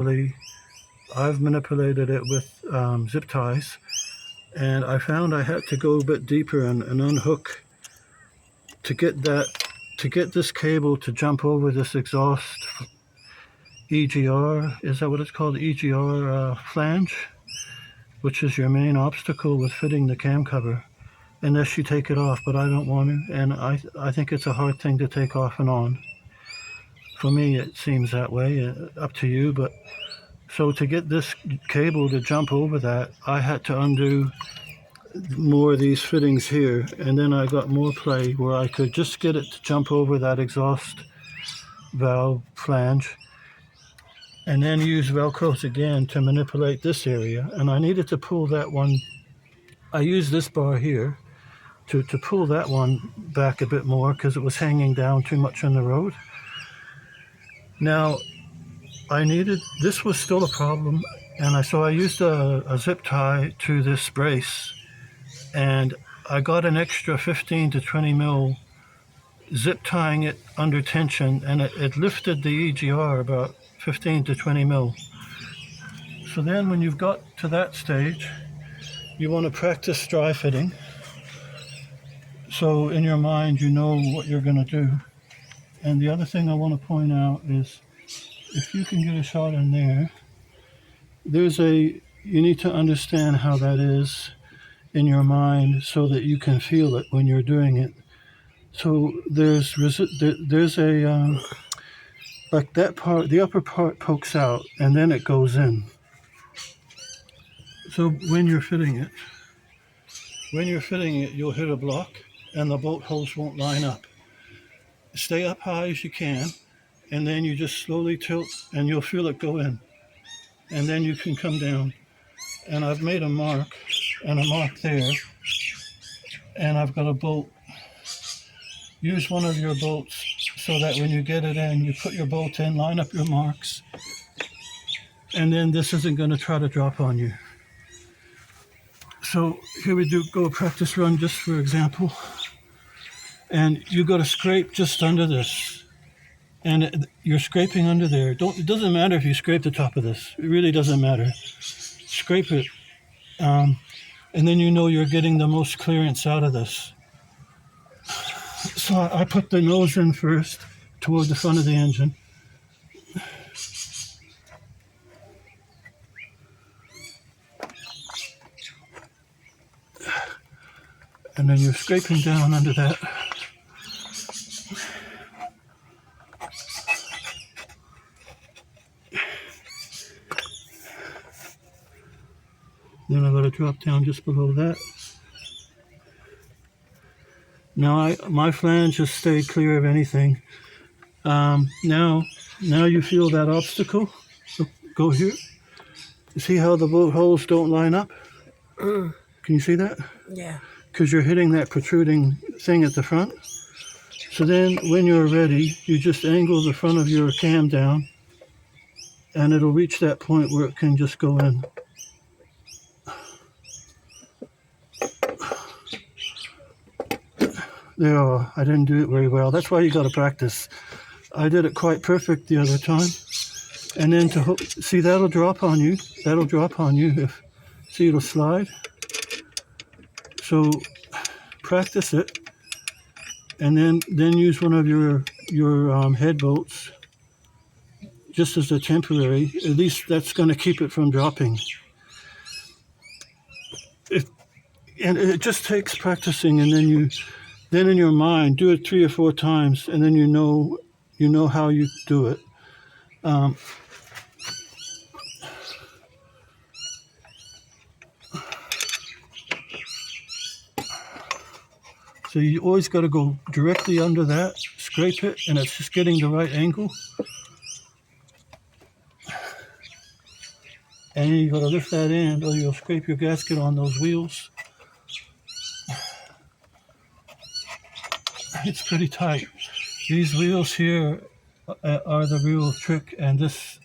I've manipulated it with zip ties, and I found I had to go a bit deeper and unhook to get this cable to jump over this exhaust EGR, is that what it's called? EGR flange, which is your main obstacle with fitting the cam cover, unless you take it off, but I don't want to, and I think it's a hard thing to take off and on. For me, it seems that way, up to you, but so to get this cable to jump over that, I had to undo more of these fittings here, and then I got more play where I could just get it to jump over that exhaust valve flange, and then use Velcros again to manipulate this area. And I needed to pull that one. I used this bar here to pull that one back a bit more because it was hanging down too much on the road. Now, this was still a problem, and so I used a zip tie to this brace, and I got an extra 15 to 20 mil zip tying it under tension, and it lifted the EGR about 15 to 20 mil. So then when you've got to that stage, you want to practice dry fitting. So in your mind, you know what you're going to do. And the other thing I want to point out is, if you can get a shot in there, you need to understand how that is in your mind so that you can feel it when you're doing it. So there's like that part, the upper part pokes out and then it goes in. So when you're fitting it, you'll hit a block and the bolt holes won't line up. Stay up high as you can, and then you just slowly tilt and you'll feel it go in. And then you can come down. And I've made a mark there, and I've got a bolt. Use one of your bolts so that when you get it in, you put your bolt in, line up your marks, and then this isn't going to try to drop on you. So here we go a practice run just for example. And you got to scrape just under this. And you're scraping under there. It doesn't matter if you scrape the top of this. It really doesn't matter. Scrape it. And then you know you're getting the most clearance out of this. So I put the nose in first toward the front of the engine. And then you're scraping down under that. Then I've got to drop down just below that. Now my flange has stayed clear of anything. Now you feel that obstacle. So go here. You see how the bolt holes don't line up? Can you see that? Yeah. Because you're hitting that protruding thing at the front. So then when you're ready, you just angle the front of your cam down, and it'll reach that point where it can just go in. There, I didn't do it very well. That's why you got to practice. I did it quite perfect the other time. And then see, that'll drop on you. That'll drop on you. See, it'll slide. So practice it, and then use one of your head bolts just as a temporary. At least that's going to keep it from dropping. And it just takes practicing, and then in your mind, do it 3 or 4 times, and then you know how you do it. So you always got to go directly under that, scrape it, and it's just getting the right angle. And you got to lift that end, or you'll scrape your gasket on those wheels. It's pretty tight. These wheels here are the real trick, and this.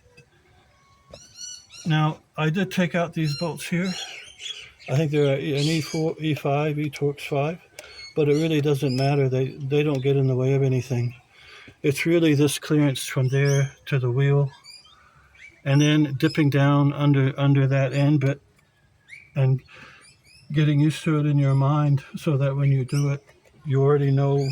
Now, I did take out these bolts here. I think they're an E4, E5, E-Torx 5, but it really doesn't matter. They don't get in the way of anything. It's really this clearance from there to the wheel, and then dipping down under that end bit and getting used to it in your mind so that when you do it, you already know